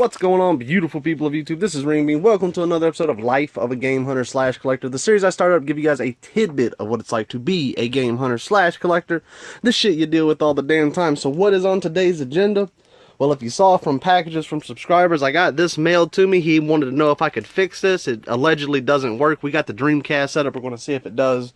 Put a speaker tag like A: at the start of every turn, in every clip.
A: What's going on, beautiful people of YouTube? This is Renebean. Welcome to another episode of Life of a Game Hunter slash Collector. The series I started up to give you guys a tidbit of what it's like to be a game hunter slash collector. This shit you deal with all the damn time. So what is on today's agenda? Well, if you saw from packages from subscribers, I got this mailed to me. He wanted to know if I could fix this. It allegedly doesn't work. We got the Dreamcast set up. We're going to see if it does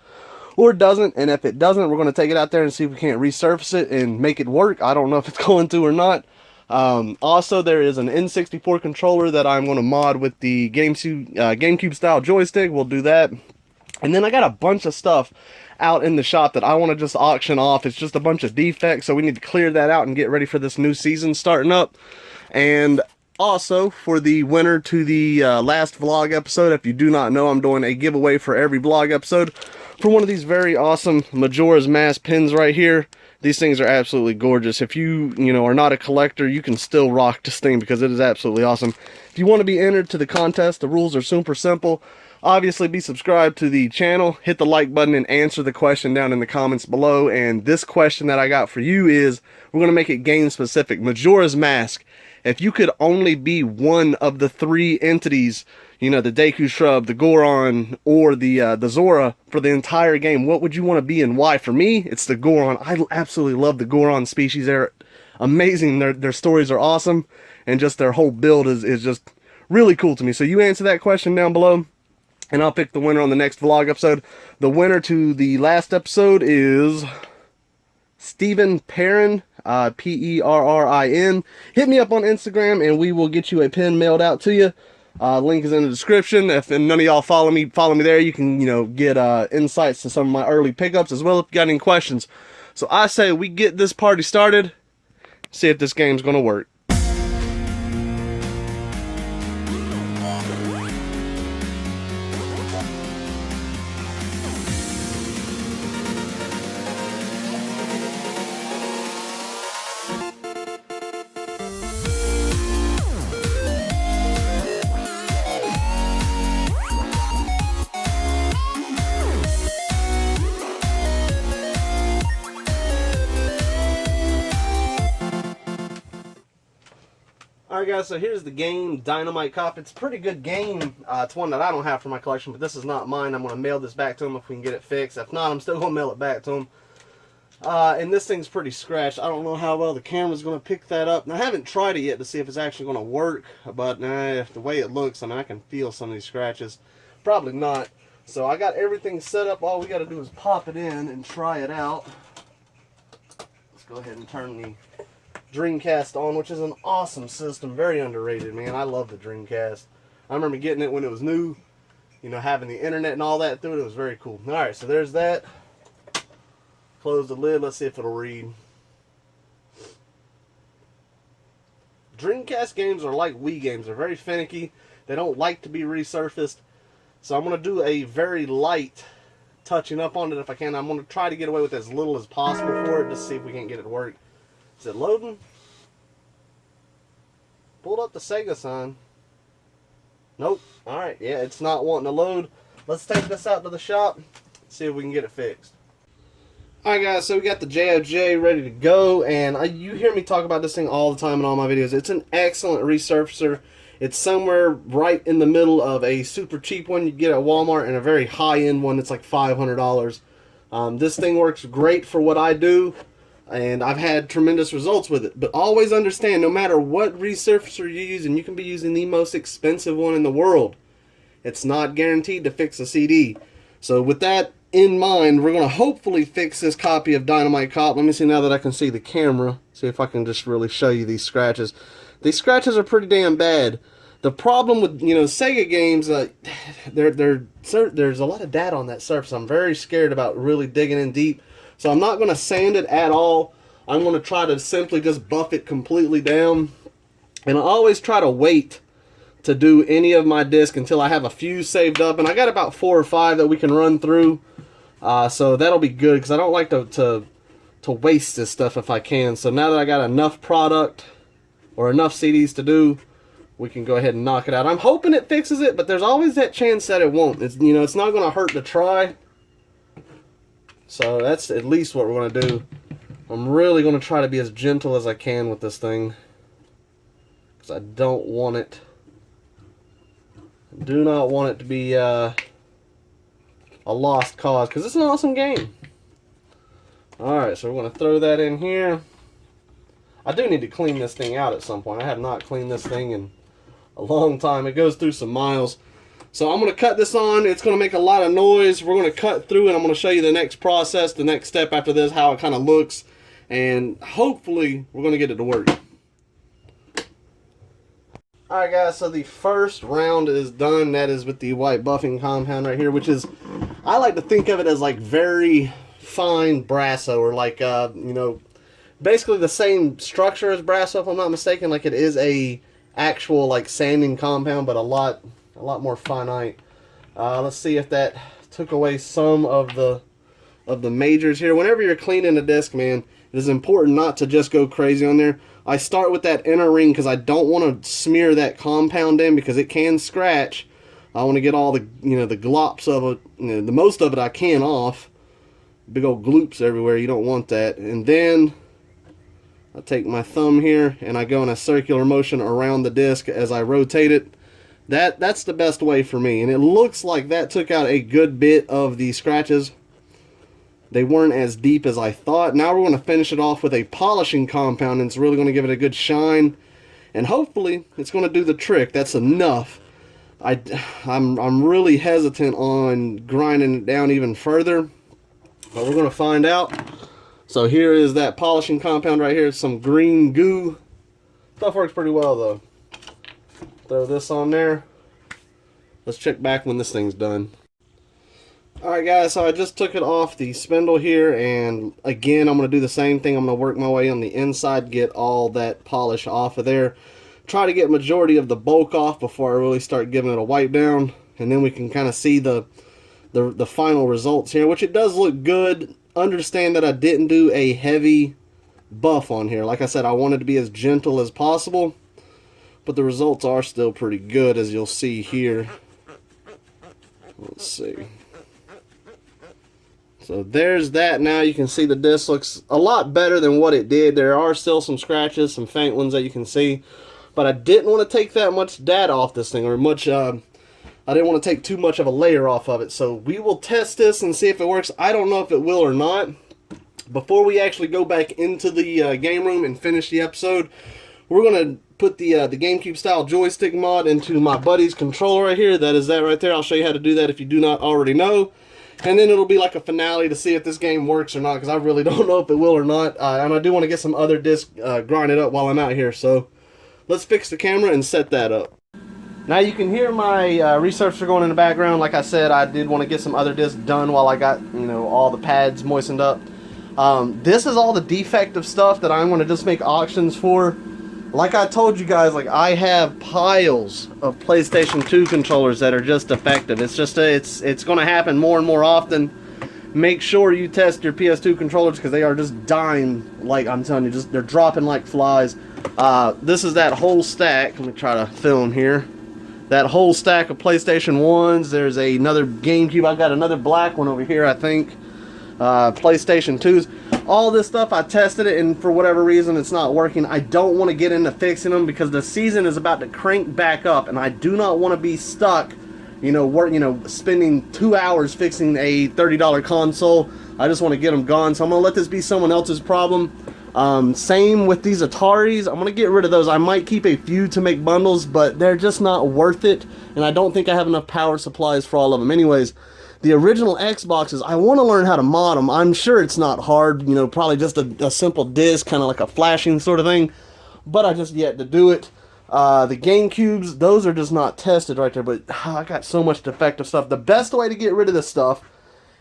A: or doesn't. And if it doesn't, we're going to take it out there and see if we can't resurface it and make it work. I don't know if it's going to or not. Also, there is an N64 controller that I'm going to mod with the GameCube style joystick. We'll do that. And then I got a bunch of stuff out in the shop that I want to just auction off. It's just a bunch of defects, so we need to clear that out and get ready for this new season starting up. And also, for the winner to the last vlog episode, if you do not know, I'm doing a giveaway for every vlog episode for one of these very awesome Majora's Mask pins right here. These things are absolutely gorgeous. If you are not a collector, you can still rock this thing because it is absolutely awesome. If you want to be entered to the contest, the rules are super simple. Obviously, be subscribed to the channel, hit the like button, and answer the question down in the comments below. And this question that I got for you is, we're going to make it game specific. Majora's Mask. If you could only be one of the three entities, the Deku Shrub, the Goron, or the Zora for the entire game, what would you want to be and why? For me, it's the Goron. I absolutely love the Goron species. They're amazing. Their stories are awesome, and just their whole build is just really cool to me. So you answer that question down below, and I'll pick the winner on the next vlog episode. The winner to the last episode is Stephen Perrin, P-E-R-R-I-N. Hit me up on Instagram, and we will get you a pin mailed out to you. Link is in the description. If none of y'all follow me there. You can, get insights to some of my early pickups as well if you got any questions. So I say we get this party started, see if this game's going to work. Alright guys, so here's the game, Dynamite Cop. It's a pretty good game. It's one that I don't have for my collection, but this is not mine. I'm going to mail this back to him if we can get it fixed. If not, I'm still going to mail it back to him. And this thing's pretty scratched. I don't know how well the camera's going to pick that up. And I haven't tried it yet to see if it's actually going to work, but the way it looks, I can feel some of these scratches. Probably not. So I got everything set up. All we got to do is pop it in and try it out. Let's go ahead and turn the Dreamcast on, which is an awesome system, very underrated, man. I love the Dreamcast. I remember getting it when it was new, having the internet and all that through it. It was very cool. Alright, so there's that. Close the lid, let's see if it'll read. Dreamcast games are like Wii games. They're very finicky. They don't like to be resurfaced. So I'm going to do a very light touching up on it if I can. I'm going to try to get away with as little as possible for it, just to see if we can get it to work. Is it loading? Pulled up the Sega sign. Nope. Alright, yeah, it's not wanting to load. Let's take this out to the shop, see if we can get it fixed. Alright guys, so we got the JOJ ready to go, and you hear me talk about this thing all the time in all my videos. It's an excellent resurfacer. It's somewhere right in the middle of a super cheap one you get at Walmart and a very high-end one that's like $500. This thing works great for what I do, and I've had tremendous results with it. But always understand, no matter what resurfacer you're using, you can be using the most expensive one in the world. It's not guaranteed to fix a CD. So with that in mind, we're going to hopefully fix this copy of Dynamite Cop. Let me see now that I can see the camera. See if I can just really show you these scratches. These scratches are pretty damn bad. The problem with, Sega games, there's a lot of data on that surface. I'm very scared about really digging in deep. So I'm not going to sand it at all. I'm going to try to simply just buff it completely down. And I always try to wait to do any of my discs until I have a few saved up. And I got about 4 or 5 that we can run through. So that'll be good because I don't like to waste this stuff if I can. So now that I got enough product or enough CDs to do, we can go ahead and knock it out. I'm hoping it fixes it, but there's always that chance that it won't. It's, it's not going to hurt to try. So that's at least what we're going to do. I'm really going to try to be as gentle as I can with this thing. because I don't want it. I do not want it to be a lost cause, because it's an awesome game. Alright, so we're going to throw that in here. I do need to clean this thing out at some point. I have not cleaned this thing in a long time. It goes through some miles. So I'm going to cut this on. It's going to make a lot of noise. We're going to cut through it. I'm going to show you the next process, the next step after this, how it kind of looks. And hopefully we're going to get it to work. Alright guys, so the first round is done. That is with the white buffing compound right here, which is, I like to think of it as like very fine Brasso, or like, you know, basically the same structure as Brasso, if I'm not mistaken. Like it is a actual like sanding compound, but a lot more finite. Let's see if that took away some of the majors here. Whenever you're cleaning a disc, man, it is important not to just go crazy on there. I start with that inner ring because I don't want to smear that compound in, because it can scratch. I want to get all the, you know, the glops of it, you know, the most of it I can off. Big old gloops everywhere. You don't want that. And then I take my thumb here and I go in a circular motion around the disc as I rotate it. That's the best way for me. And it looks like that took out a good bit of the scratches. They weren't as deep as I thought. Now we're going to finish it off with a polishing compound, and it's really going to give it a good shine. And hopefully it's going to do the trick. That's enough. I'm really hesitant on grinding it down even further, but we're going to find out. So here is that polishing compound right here. Some green goo. Stuff works pretty well though. Throw this on there. Let's check back when this thing's done. Alright guys, so I just took it off the spindle here, and again I'm going to do the same thing. I'm going to work my way on the inside, get all that polish off of there. Try to get majority of the bulk off before I really start giving it a wipe down, and then we can kind of see the final results here, which it does look good. Understand that I didn't do a heavy buff on here. Like I said, I wanted to be as gentle as possible, but the results are still pretty good, as you'll see here. Let's see. So there's that. Now you can see the disc looks a lot better than what it did. There are still some scratches, some faint ones that you can see, but I didn't want to take that much data off this thing, or much, I didn't want to take too much of a layer off of it. So we will test this and see if it works. I don't know if it will or not. Before we actually go back into the game room and finish the episode, we're going to put the GameCube style joystick mod into my buddy's controller right here. That is that right there. I'll show you how to do that if you do not already know. And then it'll be like a finale to see if this game works or not, because I really don't know if it will or not. And I do want to get some other discs grinded up while I'm out here. So let's fix the camera and set that up. Now you can hear my resurfacer going in the background. Like I said, I did want to get some other discs done while I got, you know, all the pads moistened up. This is all the defective stuff that I'm going to just make auctions for. Like I told you guys, like I have piles of PlayStation 2 controllers that are just defective. It's just it's going to happen more and more often. Make sure you test your PS2 controllers, because they are just dying. Like I'm telling you, just they're dropping like flies. This is that whole stack. Let me try to film here. That whole stack of PlayStation 1s. There's another GameCube. I got another black one over here, I think. PlayStation 2s. All this stuff, I tested it, and for whatever reason it's not working. I don't want to get into fixing them, because the season is about to crank back up, and I do not want to be stuck, you know, spending 2 hours fixing a $30 console. I just want to get them gone, so I'm going to let this be someone else's problem. Same with these Ataris. I'm going to get rid of those. I might keep a few to make bundles, but they're just not worth it, and I don't think I have enough power supplies for all of them. Anyways, the original Xboxes, I want to learn how to mod them. I'm sure it's not hard, you know, probably just a simple disc, kind of like a flashing sort of thing, but I just yet to do it. The GameCubes, those are just not tested right there, but I got so much defective stuff. The best way to get rid of this stuff,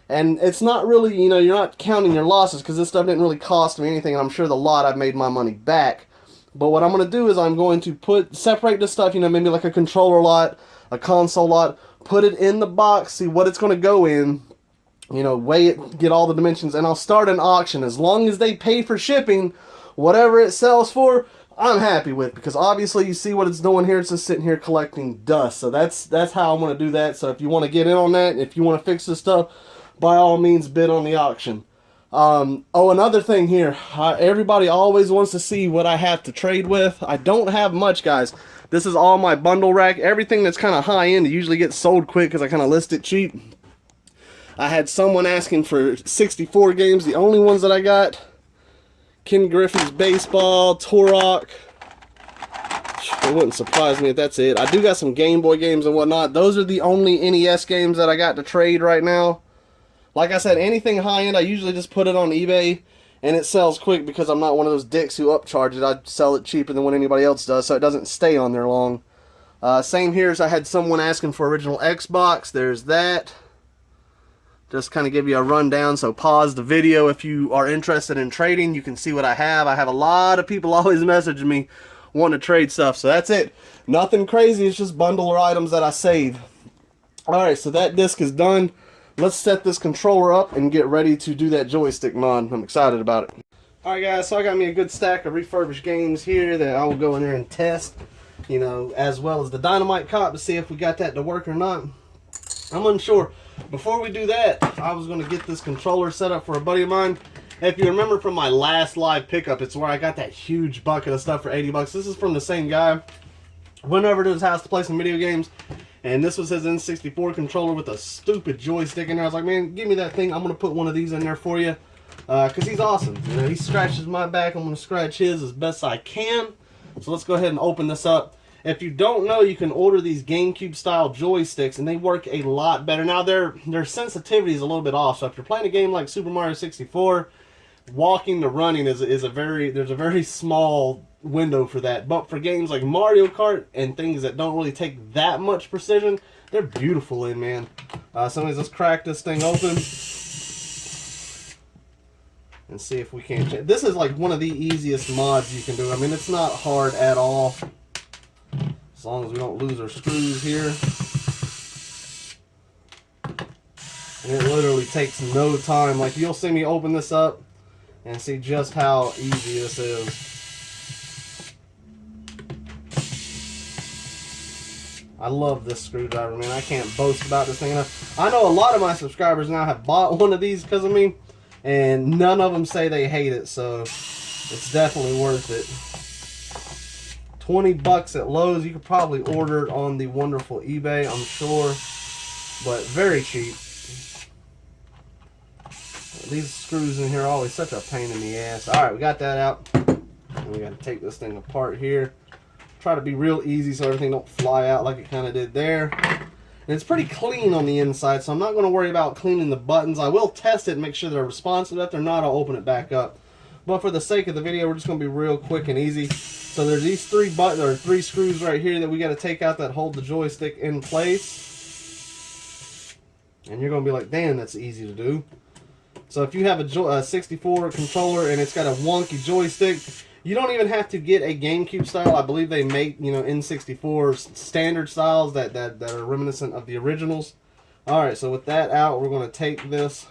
A: and it's not really, you know, you're not counting your losses, because this stuff didn't really cost me anything, and I'm sure the lot I've made my money back. But what I'm going to do is I'm going to separate this stuff, you know, maybe like a controller lot, a console lot, put it in the box, see what it's going to go in, you know, weigh it, get all the dimensions, and I'll start an auction. As long as they pay for shipping, whatever it sells for, I'm happy with, because obviously you see what it's doing here. It's just sitting here collecting dust. So that's how I'm going to do that. So if you want to get in on that, if you want to fix this stuff, by all means bid on the auction. Oh, another thing here. Everybody always wants to see what I have to trade with. I don't have much, guys. This is all my bundle rack. Everything that's kind of high end usually gets sold quick because I kind of list it cheap. I had someone asking for 64 games. The only ones that I got: Ken Griffey's Baseball, Turok. It wouldn't surprise me if that's it. I do got some Game Boy games and whatnot. Those are the only NES games that I got to trade right now. Like I said, anything high-end, I usually just put it on eBay, and it sells quick because I'm not one of those dicks who upcharge it. I sell it cheaper than what anybody else does, so it doesn't stay on there long. Same here as I had someone asking for original Xbox. There's that. Just kind of give you a rundown, so pause the video if you are interested in trading. You can see what I have. I have a lot of people always messaging me wanting to trade stuff, so that's it. Nothing crazy, it's just bundle items that I save. Alright, so that disc is done. Let's set this controller up and get ready to do that joystick mod. I'm excited about it. Alright guys, so I got me a good stack of refurbished games here that I will go in there and test, you know, as well as the Dynamite Cop to see if we got that to work or not. I'm unsure. Before we do that, I was going to get this controller set up for a buddy of mine. If you remember from my last live pickup, it's where I got that huge bucket of stuff for 80 bucks. This is from the same guy. Went over to his house to play some video games, and this was his N64 controller with a stupid joystick in there. I was like, man, give me that thing. I'm going to put one of these in there for you, because he's awesome. You know, he scratches my back. I'm going to scratch his as best I can. So let's go ahead and open this up. If you don't know, you can order these GameCube style joysticks, and they work a lot better. Now, their sensitivity is a little bit off, so if you're playing a game like Super Mario 64, walking to running there's a very small window for that. But for games like Mario Kart and things that don't really take that much precision, they're beautiful in, man. So let's crack this thing open and see if we can't change. This is like one of the easiest mods you can do. I mean, it's not hard at all, as long as we don't lose our screws here. And it literally takes no time. Like, you'll see me open this up and see just how easy this is. I love this screwdriver, man. I can't boast about this thing enough. I know a lot of my subscribers now have bought one of these because of me, and none of them say they hate it, so it's definitely worth it. 20 bucks at Lowe's. You could probably order it on the wonderful eBay, I'm sure, but very cheap. These screws in here are always such a pain in the ass. Alright, we got that out. And we got to take this thing apart here. Try to be real easy so everything don't fly out like it kind of did there. And it's pretty clean on the inside, so I'm not going to worry about cleaning the buttons. I will test it and make sure they're responsive. If they're not, I'll open it back up. But for the sake of the video, we're just going to be real quick and easy. So there's these three screws right here that we got to take out that hold the joystick in place. And you're going to be like, damn, that's easy to do. So if you have a 64 controller and it's got a wonky joystick, you don't even have to get a GameCube style. I believe they make, you know, N64 standard styles that are reminiscent of the originals. Alright, so with that out, we're going to take this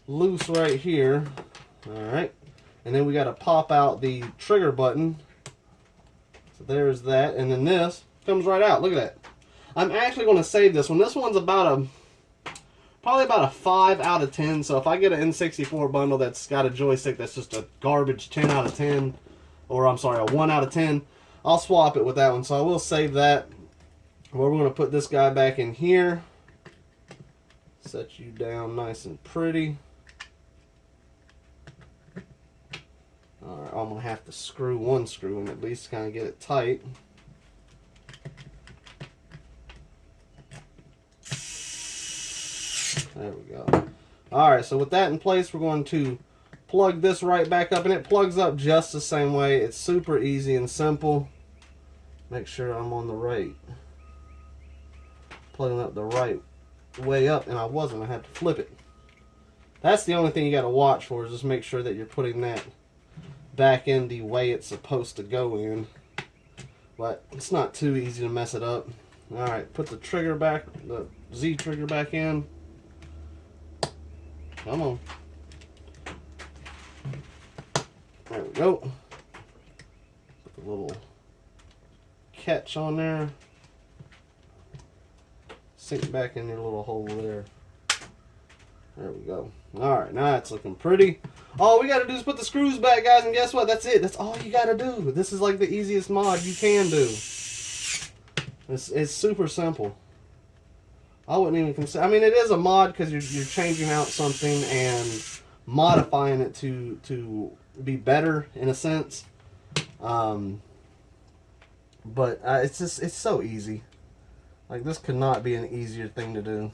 A: loose right here. Alright, and then we got to pop out the trigger button. So there's that, and then this comes right out. Look at that. I'm actually going to save this one. This one's probably about a 5 out of 10. So if I get an N64 bundle that's got a joystick that's just a garbage 10 out of 10, or I'm sorry, a 1 out of 10, I'll swap it with that one. So I will save that. We're going to put this guy back in here. Set you down nice and pretty. Alright, I'm going to have to screw one screw in at least to kind of get it tight. There we go. Alright, so with that in place, we're going to plug this right back up, and it plugs up just the same way. It's super easy and simple. Make sure I'm on the right, plugging up the right way up, and I wasn't. I had to flip it. That's the only thing you got to watch for, is just make sure that you're putting that back in the way it's supposed to go in. But it's not too easy to mess it up. Alright, put the trigger back, the Z trigger back in. Come on. There we go. Put the little catch on there. Sink back in your little hole there. There we go. Alright, now it's looking pretty. All we gotta do is put the screws back, guys, and guess what? That's it. That's all you gotta do. This is like the easiest mod you can do. It's super simple. I wouldn't even consider... I mean, it is a mod because you're changing out something and modifying it to be better, in a sense. But it's so easy. Like, this could not be an easier thing to do.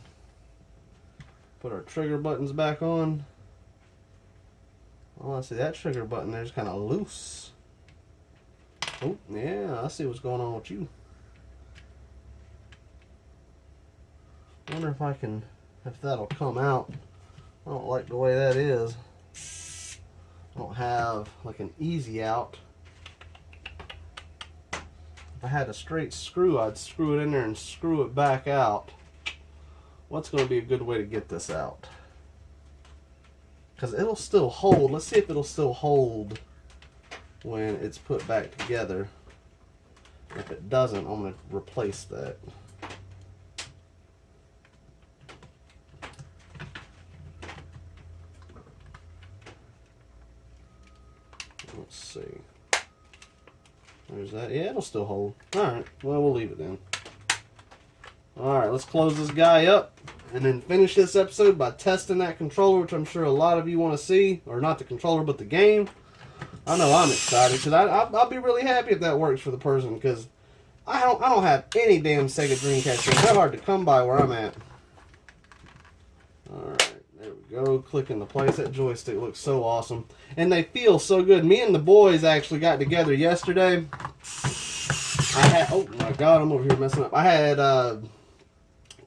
A: Put our trigger buttons back on. Oh, I see that trigger button there's kind of loose. Oh, yeah, I see what's going on with you. I wonder if that'll come out. I don't like the way that is. I don't have like an easy out. If I had a straight screw, I'd screw it in there and screw it back out. What's going to be a good way to get this out? Because it'll still hold. Let's see if it'll still hold when it's put back together. If it doesn't, I'm going to replace that. Let's see. There's that. Yeah, it'll still hold. Alright, well, we'll leave it then. Alright, let's close this guy up and then finish this episode by testing that controller, which I'm sure a lot of you want to see. Or not the controller, but the game. I know I'm excited because I'll be really happy if that works for the person, because I don't have any damn Sega Dreamcast games. They're hard to come by where I'm at. Alright, there we go. Click into place. That joystick looks so awesome. And they feel so good. Me and the boys actually got together yesterday. Oh my god, I'm over here messing up. I had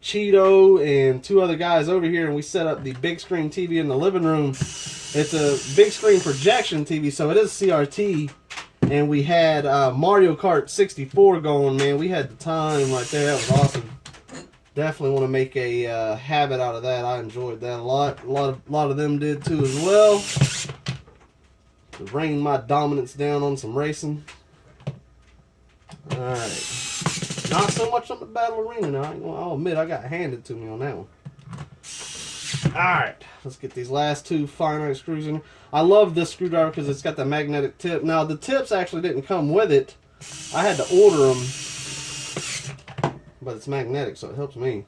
A: Cheeto and two other guys over here, and we set up the big screen TV in the living room. It's a big screen projection TV, so it is CRT. And we had Mario Kart 64 going, man. We had the time right there. That was awesome. Definitely want to make a habit out of that. I enjoyed that a lot. A lot of them did too as well. To rain my dominance down on some racing. Alright. Not so much on the Battle Arena now. I'll admit I got handed to me on that one. Alright. Let's get these last two finite screws in. I love this screwdriver because it's got the magnetic tip. Now, the tips actually didn't come with it. I had to order them. But it's magnetic, so it helps me.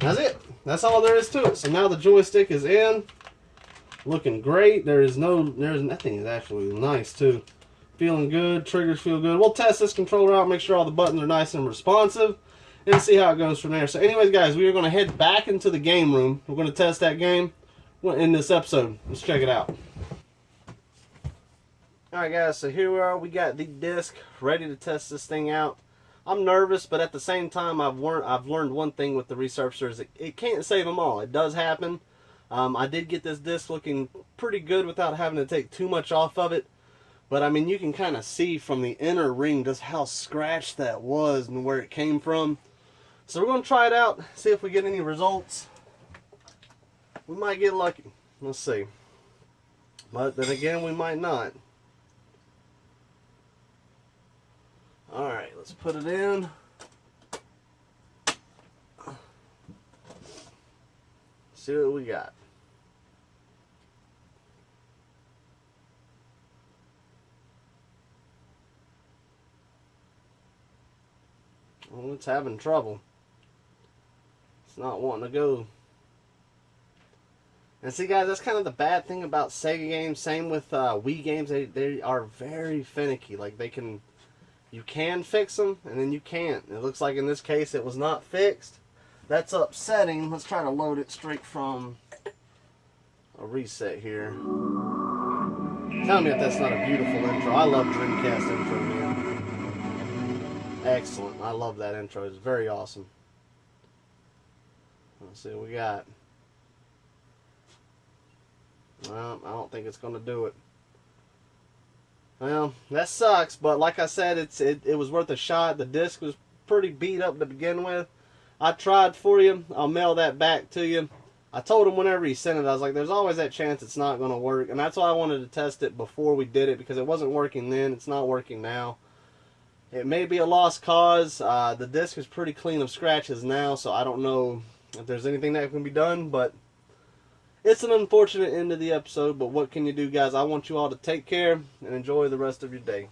A: That's it. That's all there is to it. So now the joystick is in. Looking great. Nothing is actually nice too. Feeling good. Triggers feel good. We'll test this controller out, make sure all the buttons are nice and responsive, and see how it goes from there. So anyways, guys, we are going to head back into the game room. We're going to test that game in this episode. Let's check it out. Alright guys, so here we are. We got the disc ready to test this thing out. I'm nervous, but at the same time, I've learned one thing with the resurfacers. It can't save them all. It does happen. I did get this disc looking pretty good without having to take too much off of it. But I mean, you can kind of see from the inner ring just how scratched that was and where it came from. So we're going to try it out, see if we get any results. We might get lucky. Let's see. But then again, we might not. Alright, let's put it in. See what we got. Well, it's having trouble. It's not wanting to go. And see, guys, that's kind of the bad thing about Sega games. Same with Wii games. They are very finicky. Like, you can fix them, and then you can't. It looks like in this case it was not fixed. That's upsetting. Let's try to load it straight from a reset here. Tell me if that's not a beautiful intro. I love Dreamcast intro, man. Excellent. I love that intro. It's very awesome. Let's see what we got. Well, I don't think it's going to do it. Well, that sucks, but like I said, it was worth a shot. The disc was pretty beat up to begin with. I tried for you. I'll mail that back to you. I told him whenever he sent it, I was like, there's always that chance it's not going to work. And that's why I wanted to test it before we did it, because it wasn't working then. It's not working now. It may be a lost cause. The disc is pretty clean of scratches now, so I don't know if there's anything that can be done, but it's an unfortunate end of the episode. But what can you do, guys? I want you all to take care and enjoy the rest of your day.